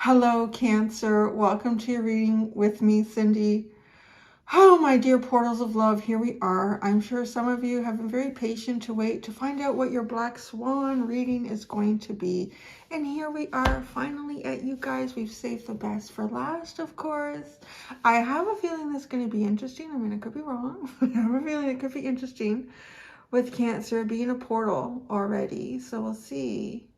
Hello, Cancer. Welcome to your reading with me, Cindy. Oh, my dear portals of love, here we are. I'm sure some of you have been very patient to wait to find out what your Black Swan reading is going to be. And here we are, finally at you guys. We've saved the best for last, of course. I have a feeling this is going to be interesting. I mean, I could be wrong. I have a feeling it could be interesting with Cancer being a portal already. So we'll see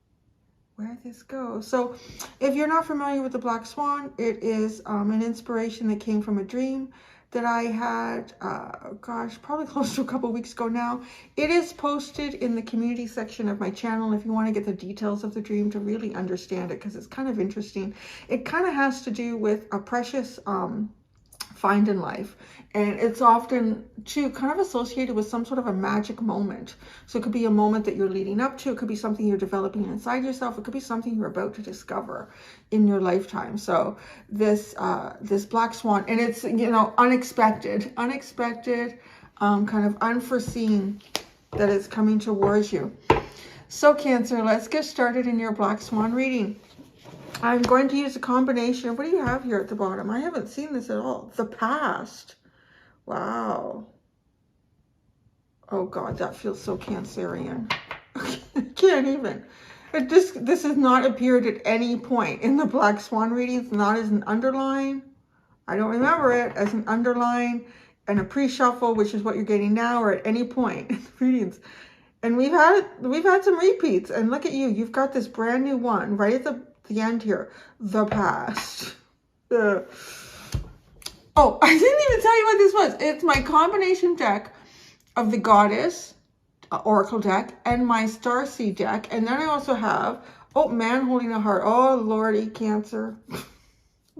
where this goes. So if you're not familiar with the Black Swan, it is an inspiration that came from a dream that I had, gosh, probably close to a couple weeks ago now. It is posted in the community section of my channel if you want to get the details of the dream to really understand it, because it's kind of interesting. It kind of has to do with a precious find in life, and it's often too kind of associated with some sort of a magic moment. So it could be a moment that you're leading up to, it could be something you're developing inside yourself, it could be something you're about to discover in your lifetime. So this this Black Swan, and it's, you know, unexpected, kind of unforeseen, that is coming towards you. So Cancer, let's get started in your Black Swan reading. I'm going to use a combination. What do you have here at the bottom? I haven't seen this at all. The past. Wow. Oh God, that feels so Cancerian. I can't even. This has not appeared at any point in the Black Swan readings, not as an underline. I don't remember it as an underline and a pre-shuffle, which is what you're getting now, or at any point in the readings. And we've had some repeats, and look at you. You've got this brand new one right at the end here. The past. Oh, I didn't even tell you what this was. It's my combination deck of the Goddess Oracle deck and my Starseed deck. And then I also have, oh, man holding a heart. Oh, Lordy, Cancer.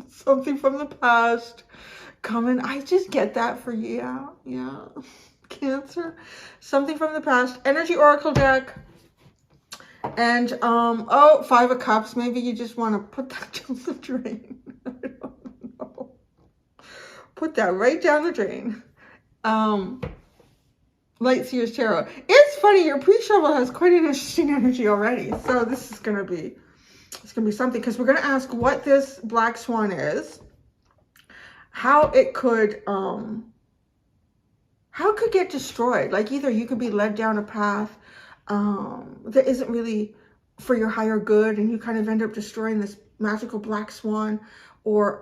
Something from the past coming. I just get that for you. Yeah. Cancer. Something from the past. Energy Oracle deck. And, oh, 5 of Cups. Maybe you just want to put that down the drain. I don't know. Put that right down the drain. Light Seers Tarot. It's funny, your pre-shuffle has quite an interesting energy already. So this is going to be, it's going to be something, because we're going to ask what this Black Swan is, how it could get destroyed. Like, either you could be led down a path that isn't really for your higher good, and you kind of end up destroying this magical Black Swan, or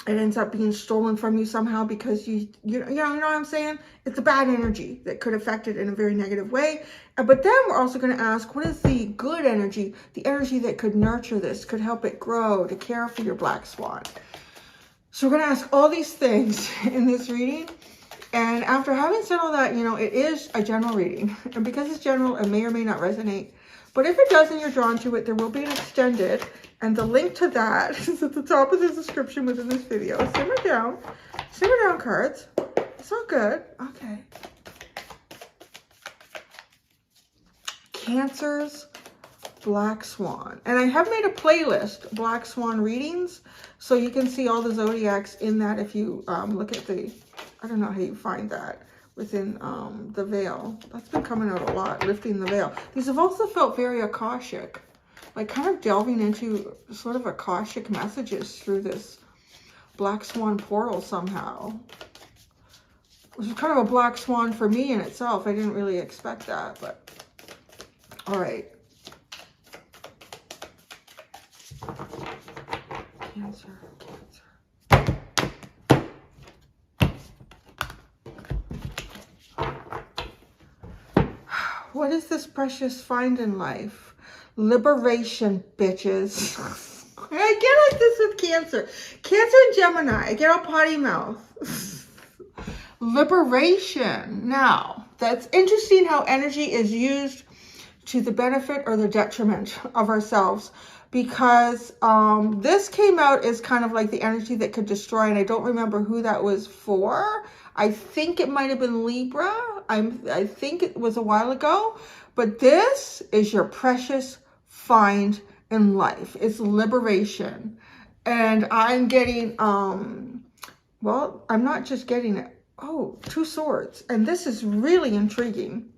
it ends up being stolen from you somehow because you know what I'm saying? It's a bad energy that could affect it in a very negative way. But then we're also going to ask, what is the good energy, the energy that could nurture this, could help it grow, to care for your Black Swan? So we're going to ask all these things in this reading. And after having said all that, you know, it is a general reading. And because it's general, it may or may not resonate. But if it does and you're drawn to it, there will be an extended. And the link to that is at the top of the description within this video. Simmer down. Simmer down, cards. It's all good. Okay. Cancer's Black Swan. And I have made a playlist, Black Swan readings. So you can see all the zodiacs in that if you look at the... I don't know how you find that within the veil. That's been coming out a lot, lifting the veil. These have also felt very Akashic, like kind of delving into sort of Akashic messages through this Black Swan portal somehow. Which is kind of a Black Swan for me in itself. I didn't really expect that, but all right. Cancer. What is this precious find in life? Liberation, bitches. I get like this with Cancer. Cancer and Gemini. I get all potty mouth. Liberation. Now, that's interesting how energy is used to the benefit or the detriment of ourselves. Because this came out as kind of like the energy that could destroy. And I don't remember who that was for. I think it might have been Libra. I think it was a while ago. But this is your precious find in life. It's liberation. And I'm getting, well, I'm not just getting it. Oh, 2 swords. And this is really intriguing.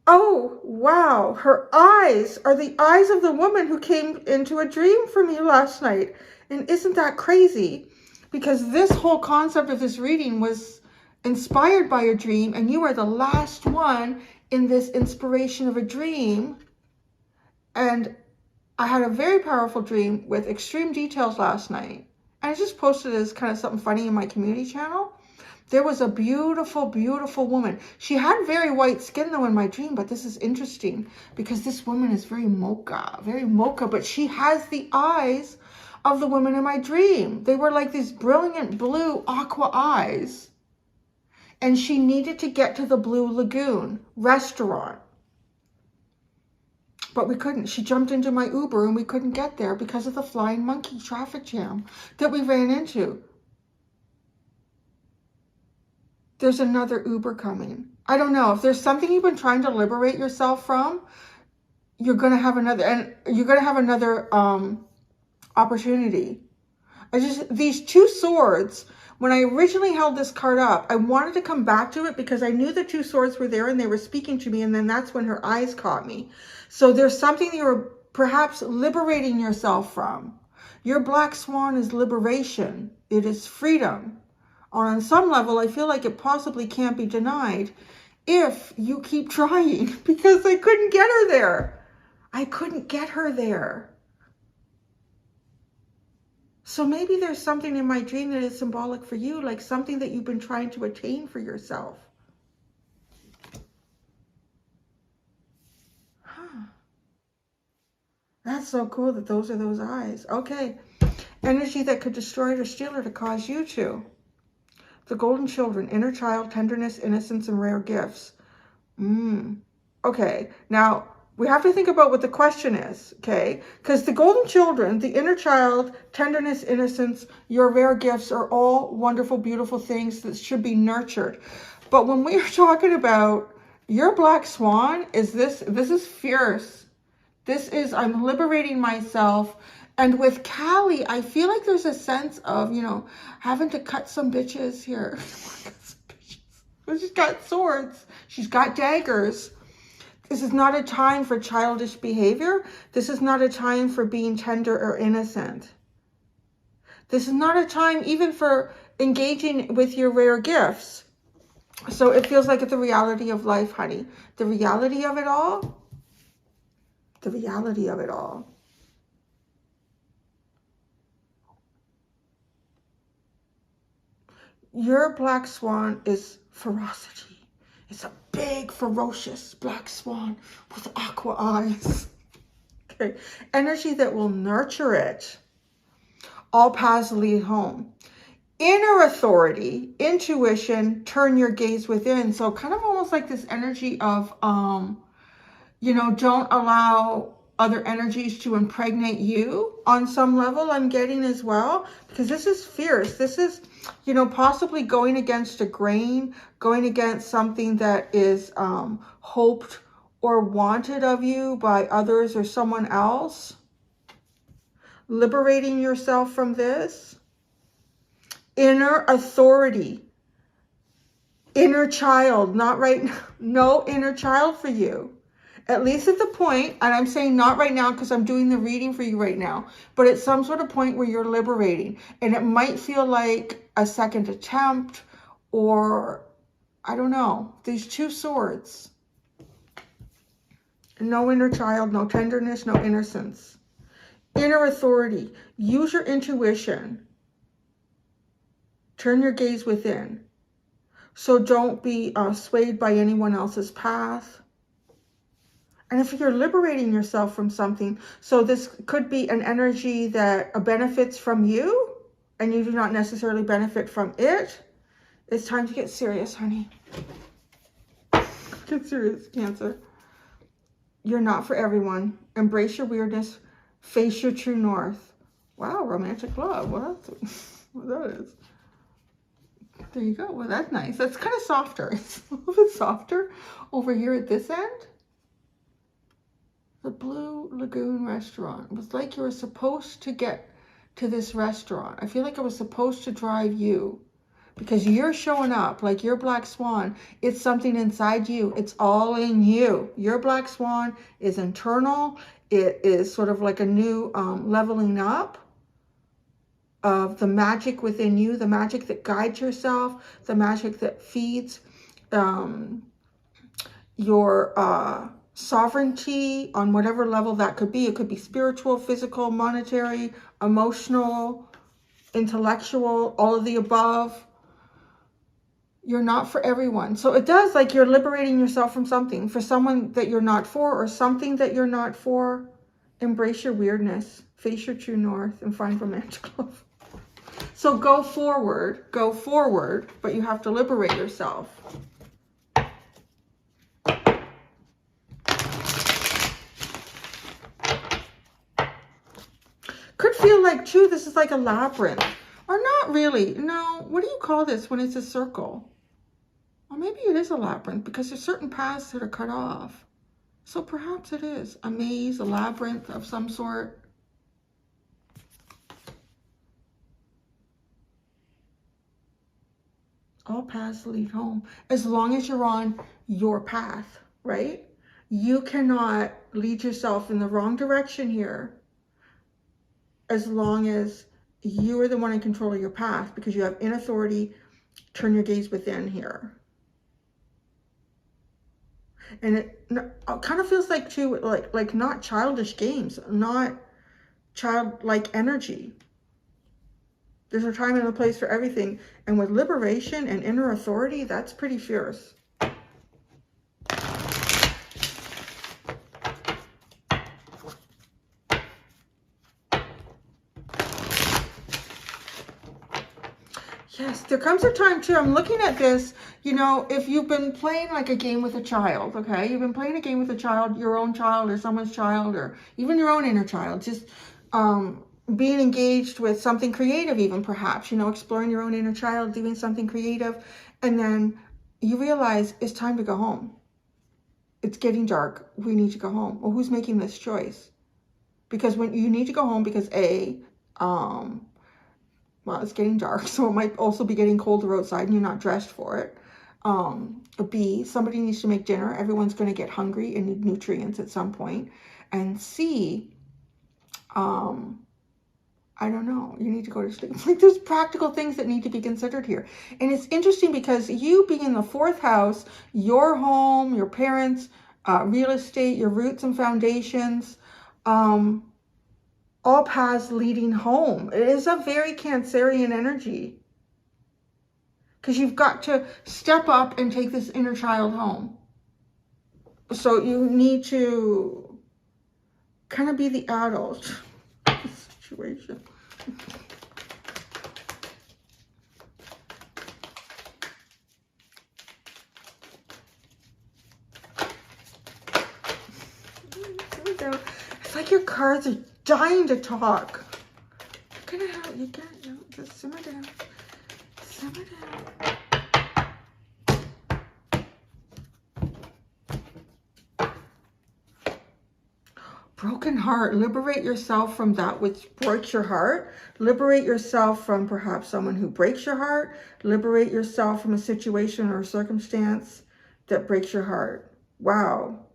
Oh, wow. Her eyes are the eyes of the woman who came into a dream for me last night. And isn't that crazy? Because this whole concept of this reading was inspired by a dream, and you are the last one in this inspiration of a dream. And I had a very powerful dream with extreme details last night. And I just posted it as kind of something funny in my community channel. There was a beautiful, beautiful woman. She had very white skin though in my dream, but this is interesting because this woman is very mocha, but she has the eyes of the woman in my dream. They were like these brilliant blue aqua eyes. And she needed to get to the Blue Lagoon restaurant. But we couldn't. She jumped into my Uber and we couldn't get there because of the flying monkey traffic jam that we ran into. There's another Uber coming. I don't know. If there's something you've been trying to liberate yourself from, you're going to have another, and you're going to have another opportunity. These two swords, when I originally held this card up, I wanted to come back to it because I knew the two swords were there and they were speaking to me, and then that's when her eyes caught me. So there's something you're perhaps liberating yourself from. Your black swan is liberation. It is freedom. On some level, I feel like it possibly can't be denied if you keep trying, because I couldn't get her there. I couldn't get her there. So maybe there's something in my dream that is symbolic for you, like something that you've been trying to attain for yourself. Huh. That's so cool that those are those eyes. Okay. Energy that could destroy it or steal it to cause you to. The golden children, inner child, tenderness, innocence, and rare gifts. Okay, now we have to think about what the question is, okay? Because the golden children, the inner child, tenderness, innocence, your rare gifts are all wonderful, beautiful things that should be nurtured. But when we are talking about your black swan, this is fierce. This is, I'm liberating myself. And with Callie, I feel like there's a sense of, you know, having to cut some bitches here. She's got swords. She's got daggers. This is not a time for childish behavior. This is not a time for being tender or innocent. This is not a time even for engaging with your rare gifts. So it feels like it's the reality of life, honey. The reality of it all. The reality of it all. Your black swan is ferocity. It's a big, ferocious black swan with aqua eyes. Okay. Energy that will nurture it. All paths lead home. Inner authority, intuition, turn your gaze within. So kind of almost like this energy of, you know, don't allow other energies to impregnate you on some level, I'm getting as well, because this is fierce. This is, you know, possibly going against a grain, going against something that is hoped or wanted of you by others or someone else. Liberating yourself from this. Inner authority. Inner child, not right now. No inner child for you. At least at the point, and I'm saying not right now because I'm doing the reading for you right now, but at some sort of point where you're liberating. And it might feel like a second attempt or, I don't know, these two swords. No inner child, no tenderness, no innocence. Inner authority. Use your intuition. Turn your gaze within. So don't be swayed by anyone else's path. And if you're liberating yourself from something, so this could be an energy that benefits from you and you do not necessarily benefit from it. It's time to get serious, honey. Get serious, Cancer. You're not for everyone. Embrace your weirdness. Face your true north. Wow, romantic love. Well, that's what that is. There you go. Well, that's nice. That's kind of softer. It's a little bit softer over here at this end. The Blue Lagoon restaurant. It was like you were supposed to get to this restaurant. I feel like I was supposed to drive you. because you're showing up like your black swan. It's something inside you. It's all in you. Your black swan is internal. It is sort of like a new leveling up of the magic within you, the magic that guides yourself, the magic that feeds your sovereignty on whatever level that could be. It could be spiritual, physical, monetary, emotional, intellectual, all of the above. You're not for everyone. So it does, like, you're liberating yourself from something. For someone that you're not for, or something that you're not for, embrace your weirdness, face your true north, and find romantic love. So go forward, but you have to liberate yourself. Could feel like, too, this is like a labyrinth. Or not really. No, what do you call this when it's a circle? Or maybe it is a labyrinth, because there's certain paths that are cut off. So perhaps it is a maze, a labyrinth of some sort. All paths lead home, as long as you're on your path, right? You cannot lead yourself in the wrong direction here, as long as you are the one in control of your path, because you have in authority. Turn your gaze within here. And it kind of feels like, too, like not childish games, not childlike energy. There's a time and a place for everything. And with liberation and inner authority, that's pretty fierce. Yes, there comes a time, too, I'm looking at this, you know, if you've been playing like a game with a child, okay? You've been playing a game with a child, your own child or someone's child, or even your own inner child, just being engaged with something creative, even perhaps, you know, exploring your own inner child, doing something creative, and then you realize it's time to go home. It's getting dark. We need to go home. Well, who's making this choice? Because when you need to go home, because well, it's getting dark, so it might also be getting colder outside and you're not dressed for it. B, somebody needs to make dinner. Everyone's going to get hungry and need nutrients at some point. And C, I don't know, you need to go to sleep. Like, there's practical things that need to be considered here. And it's interesting because you being in the 4th house, your home, your parents, real estate, your roots and foundations, all paths leading home. It is a very Cancerian energy, because you've got to step up and take this inner child home. So you need to kind of be the adult in this situation. It's like your cards are dying to talk. You're gonna have, you can't, you know, just simmer down. Simmer down. Broken heart. Liberate yourself from that which breaks your heart. Liberate yourself from perhaps someone who breaks your heart. Liberate yourself from a situation or a circumstance that breaks your heart. Wow.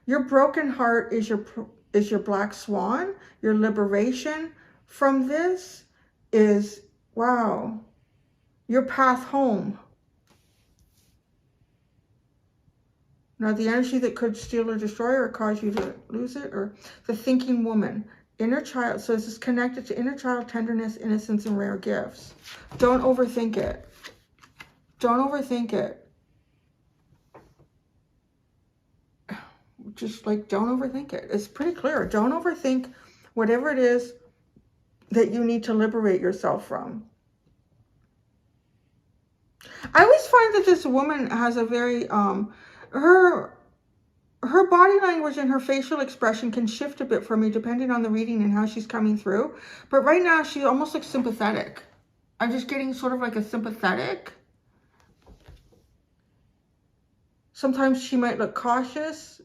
Your broken heart is your black swan. Your liberation from this is, wow, your path home. Now, the energy that could steal or destroy or cause you to lose it, or the thinking woman, inner child. So this is connected to inner child tenderness, innocence, and rare gifts. Don't overthink it. Don't overthink it. Just like, don't overthink it. It's pretty clear. Don't overthink whatever it is that you need to liberate yourself from. I always find that this woman has a very, her body language and her facial expression can shift a bit for me depending on the reading and how she's coming through. But right now, she almost looks sympathetic. I'm just getting sort of like a sympathetic. Sometimes she might look cautious.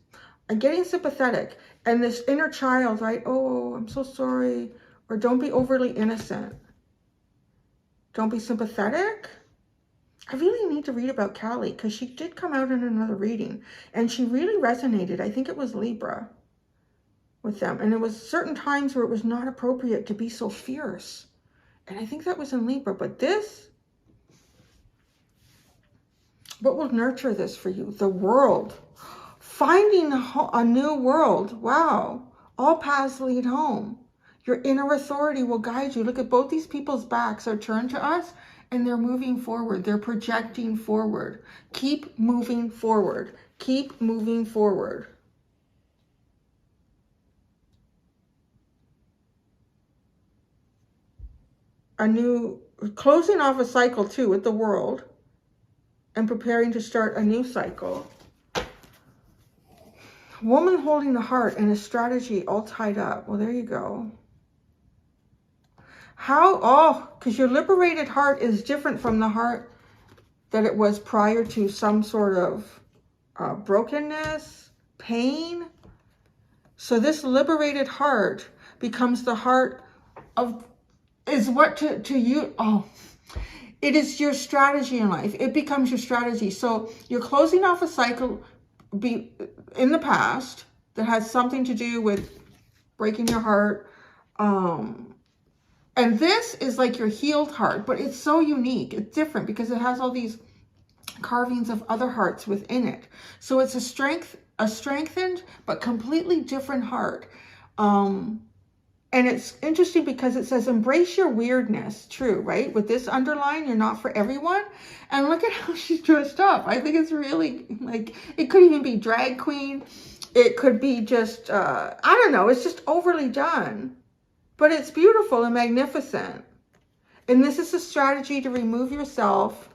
I'm getting sympathetic. And this inner child, right? Oh, I'm so sorry. Or don't be overly innocent. Don't be sympathetic. I really need to read about Callie because she did come out in another reading and she really resonated. I think it was Libra with them. And it was certain times where it was not appropriate to be so fierce. And I think that was in Libra. But this, what will nurture this for you? The world. Finding a new world. Wow. All paths lead home. Your inner authority will guide you. Look at both these people's backs are turned to us and they're moving forward. They're projecting forward. Keep moving forward. Keep moving forward. A new, closing off a cycle too with the world and preparing to start a new cycle. Woman holding the heart and a strategy all tied up. Well, there you go. How? Oh, because your liberated heart is different from the heart that it was prior to some sort of brokenness, pain. So this liberated heart becomes the heart of, is what to you, oh, it is your strategy in life. It becomes your strategy. So you're closing off a cycle in the past that has something to do with breaking your heart. And this is like your healed heart, but it's so unique. It's different because it has all these carvings of other hearts within it. So it's a strengthened, but completely different heart. And it's interesting because it says, embrace your weirdness. True, right? With this underline, you're not for everyone. And look at how she's dressed up. I think it's really like, it could even be drag queen. It could be just, I don't know. It's just overly done. But it's beautiful and magnificent. And this is a strategy to remove yourself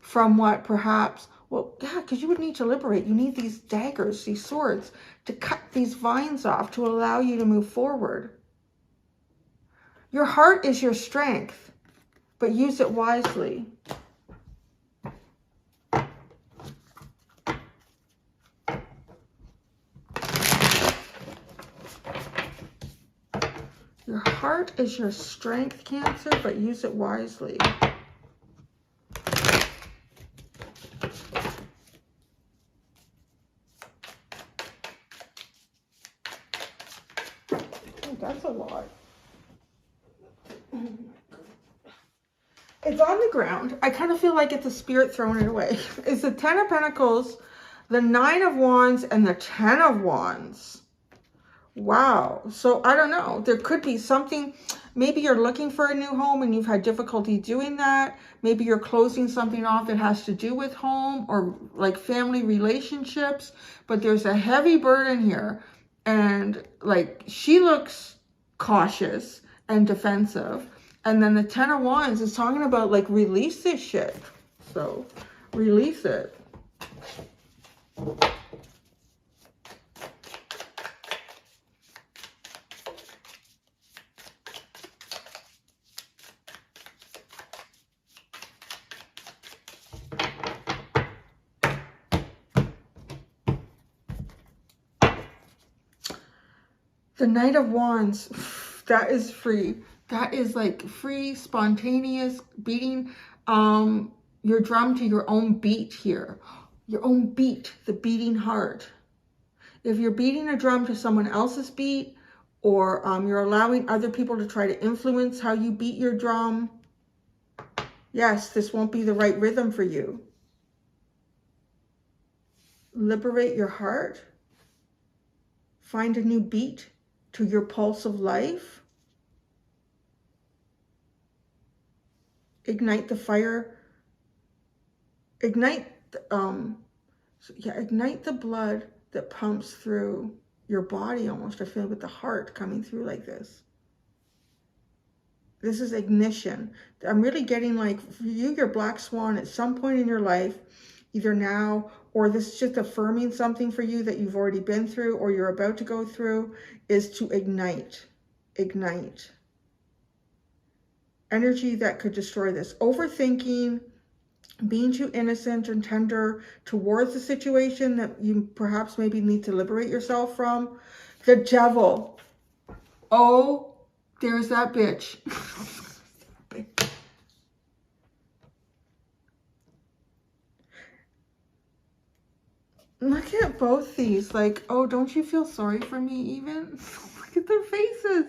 from what perhaps, well, yeah, because you would need to liberate. You need these daggers, these swords, to cut these vines off to allow you to move forward. Your heart is your strength, but use it wisely. Your heart is your strength, Cancer, but use it wisely. Oh, that's a lot. It's on the ground. I kind of feel like it's a spirit throwing it away. It's the 10 of Pentacles, the 9 of Wands, and the 10 of Wands. Wow. So I don't know. There could be something. Maybe you're looking for a new home and you've had difficulty doing that. Maybe you're closing something off that has to do with home or like family relationships. But there's a heavy burden here. And like she looks cautious and defensive. And then the 10 of Wands is talking about like release this shit. So release it. The Knight of Wands, that is free. That is like free, spontaneous, beating your drum to your own beat here. Your own beat, the beating heart. If you're beating a drum to someone else's beat, or you're allowing other people to try to influence how you beat your drum, yes, this won't be the right rhythm for you. Liberate your heart. Find a new beat to your pulse of life. Ignite the fire. Ignite the blood that pumps through your body almost. I feel with the heart coming through like this. This is ignition. I'm really getting like, for you, your black swan at some point in your life, either now or this is just affirming something for you that you've already been through or you're about to go through, is to ignite. Ignite. Energy that could destroy this. Overthinking, being too innocent and tender towards the situation that you perhaps maybe need to liberate yourself from. The Devil. Oh, there's that bitch. Look at both these. Like, oh, don't you feel sorry for me even? Look at their faces.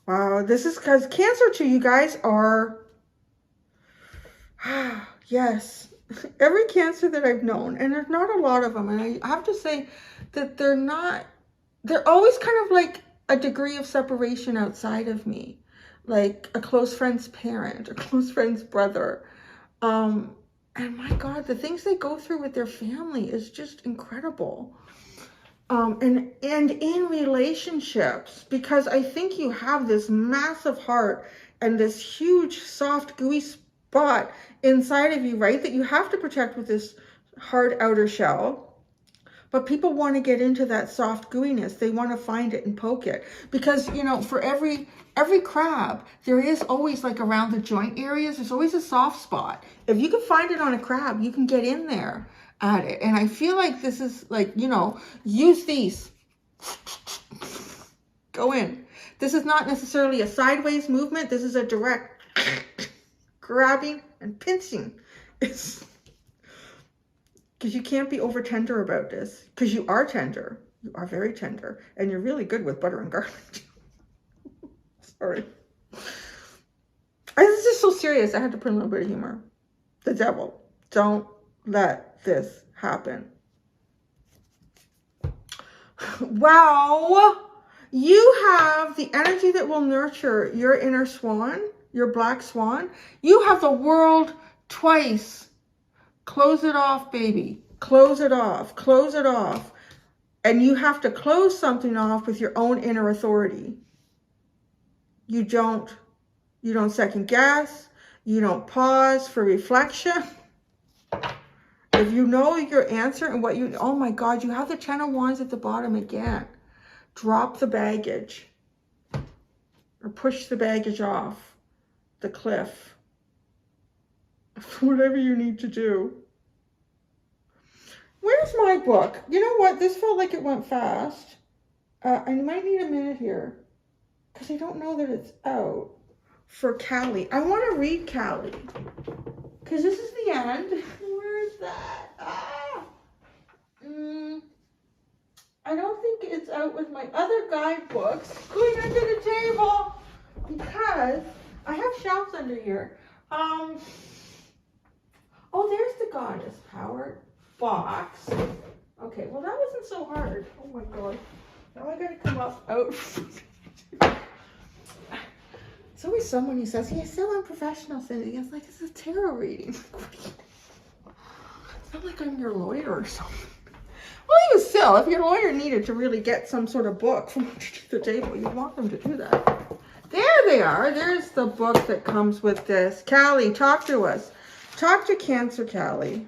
Wow, this is because Cancer too, you guys are, yes, every Cancer that I've known, and there's not a lot of them, and I have to say that they're always kind of like a degree of separation outside of me, like a close friend's parent, a close friend's brother. And my God, the things they go through with their family is just incredible. And in relationships, because I think you have this massive heart and this huge, soft, gooey spot inside of you, right? That you have to protect with this hard outer shell. But people want to get into that soft gooiness. They want to find it and poke it. Because, you know, for every crab, there is always, like, around the joint areas, there's always a soft spot. If you can find it on a crab, you can get in there at it. And I feel like this is, like, you know, use these. Go in. This is not necessarily a sideways movement. This is a direct grabbing and pinching. It's... because you can't be over tender about this, because you are tender. You are very tender, and you're really good with butter and garlic. Sorry. This is so serious. I had to put a little bit of humor. The devil. Don't let this happen. Wow. You have the energy that will nurture your inner swan, your black swan. You have the world twice. Close it off, baby. Close it off. Close it off. And you have to close something off with your own inner authority. You don't second guess. You don't pause for reflection. If you know your answer and what you, oh my God, you have the 10 of Wands at the bottom again. Drop the baggage. Or push the baggage off the cliff. Whatever you need to do. Where's my book? You know what? This felt like it went fast. I might need a minute here, because I don't know that it's out for Callie. I want to read Callie, because this is the end. Where is that? I don't think it's out with my other guidebooks going under the table, because I have shelves under here. Oh, there's the Goddess Power box. Okay, well, that wasn't so hard. Oh my God. Now I gotta come up out. It's always someone who says, "Yeah, so unprofessional, Cindy." It's like, it's a tarot reading. It's not like I'm your lawyer or something. Well, even still, if your lawyer needed to really get some sort of book from underneath the table, you'd want them to do that. There they are. There's the book that comes with this. Callie, talk to us. Talk to Cancer, Callie.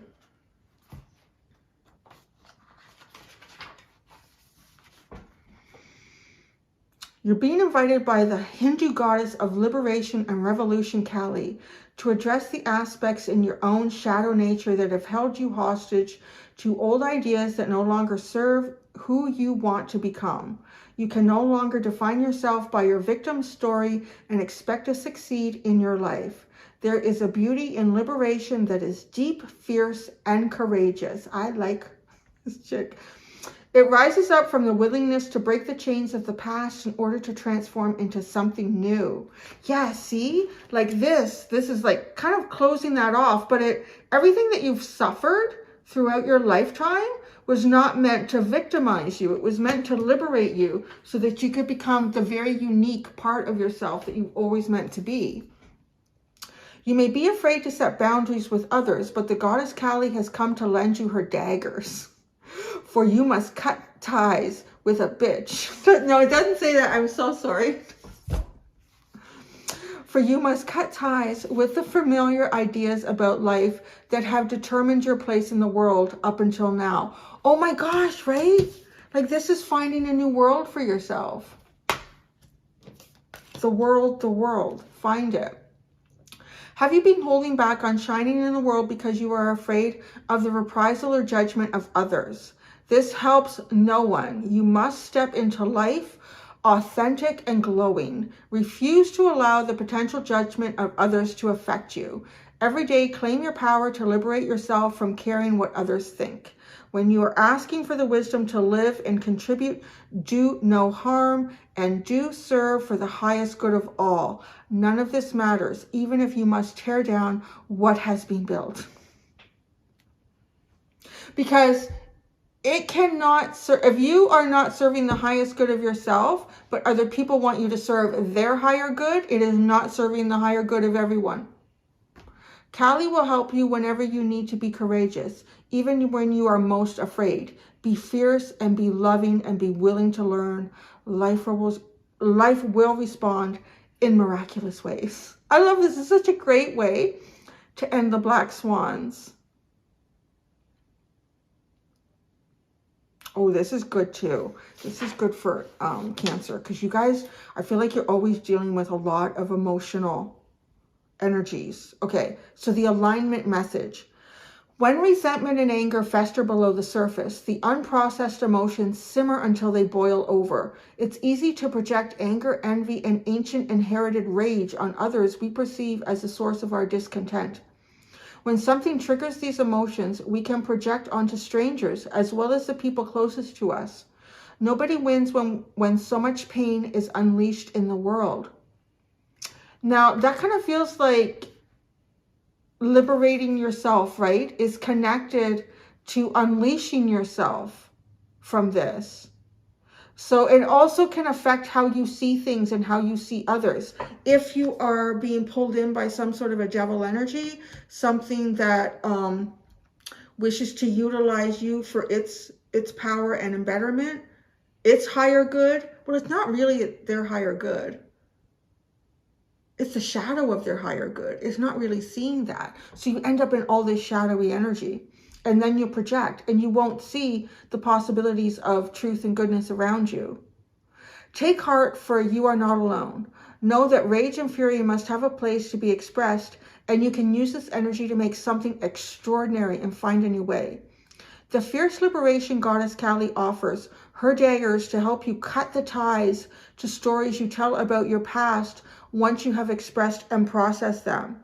You're being invited by the Hindu goddess of liberation and revolution, Kali, to address the aspects in your own shadow nature that have held you hostage to old ideas that no longer serve who you want to become. You can no longer define yourself by your victim story and expect to succeed in your life. There is a beauty in liberation that is deep, fierce, and courageous. I like this chick. It rises up from the willingness to break the chains of the past in order to transform into something new. Yeah, see? Like this is like kind of closing that off, but everything that you've suffered throughout your lifetime was not meant to victimize you. It was meant to liberate you so that you could become the very unique part of yourself that you've always meant to be. You may be afraid to set boundaries with others, but the goddess Kali has come to lend you her daggers. For you must cut ties with a bitch. No, it doesn't say that. I'm so sorry. For you must cut ties with the familiar ideas about life that have determined your place in the world up until now. Oh my gosh, right? Like this is finding a new world for yourself. The world. Find it. Have you been holding back on shining in the world because you are afraid of the reprisal or judgment of others? This helps no one. You must step into life authentic and glowing. Refuse to allow the potential judgment of others to affect you. Every day, claim your power to liberate yourself from caring what others think. When you are asking for the wisdom to live and contribute, do no harm, and do serve for the highest good of all. None of this matters, even if you must tear down what has been built. Because it cannot serve, if you are not serving the highest good of yourself, but other people want you to serve their higher good, it is not serving the higher good of everyone. Kali will help you whenever you need to be courageous, even when you are most afraid. Be fierce and be loving and be willing to learn. Life will respond in miraculous ways. I love this. It's such a great way to end the Black Swans. Oh, this is good too. This is good for Cancer, because you guys, I feel like you're always dealing with a lot of emotional energies. Okay, so the alignment message. When resentment and anger fester below the surface, the unprocessed emotions simmer until they boil over. It's easy to project anger, envy, and ancient inherited rage on others we perceive as the source of our discontent. When something triggers these emotions, we can project onto strangers as well as the people closest to us. Nobody wins when so much pain is unleashed in the world. Now, that kind of feels like liberating yourself, right? Is connected to unleashing yourself from this. So it also can affect how you see things and how you see others. If you are being pulled in by some sort of a devil energy, something that wishes to utilize you for its power and embetterment, its higher good, well, it's not really their higher good. It's the shadow of their higher good. It's not really seeing that. So you end up in all this shadowy energy. And then you project and you won't see the possibilities of truth and goodness around you. Take heart, for you are not alone. Know that rage and fury must have a place to be expressed, and you can use this energy to make something extraordinary and find a new way. The fierce liberation goddess Kali offers her daggers to help you cut the ties to stories you tell about your past once you have expressed and processed them.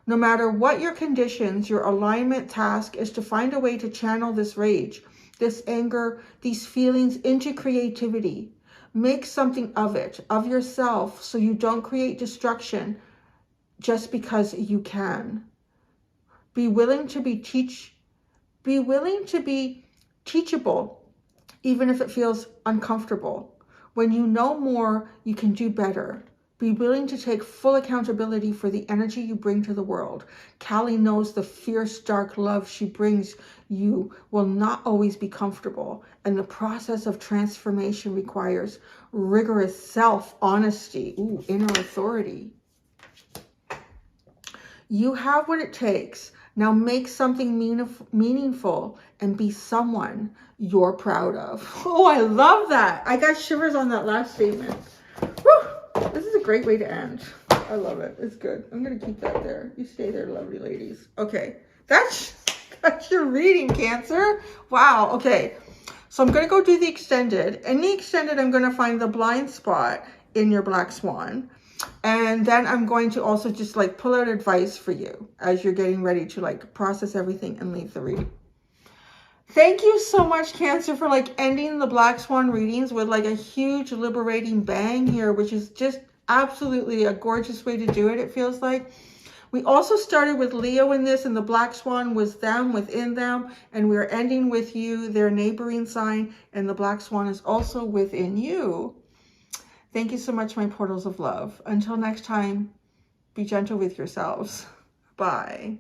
No matter what your conditions, your alignment task is to find a way to channel this rage, this anger, these feelings into creativity. Make something of it, of yourself, so you don't create destruction just because you can. Be willing to be teachable, even if it feels uncomfortable. When you know more, you can do better. Be willing to take full accountability for the energy you bring to the world. Kali knows the fierce, dark love she brings you will not always be comfortable, and the process of transformation requires rigorous self-honesty, inner authority. You have what it takes. Now make something meaningful and be someone you're proud of. Oh, I love that. I got shivers on that last statement. Woo! This is a great way to end. I love it. It's good. I'm going to keep that there. You stay there, lovely ladies. Okay. That's your reading, Cancer. Wow. Okay. So I'm going to go do the extended. In the extended, I'm going to find the blind spot in your Black Swan. And then I'm going to also just like pull out advice for you as you're getting ready to like process everything and leave the reading. Thank you so much, Cancer, for like ending the Black Swan readings with like a huge liberating bang here, which is just absolutely a gorgeous way to do it, it feels like. We also started with Leo in this, and the Black Swan was them, within them, and we're ending with you, their neighboring sign, and the Black Swan is also within you. Thank you so much, my portals of love. Until next time, be gentle with yourselves. Bye.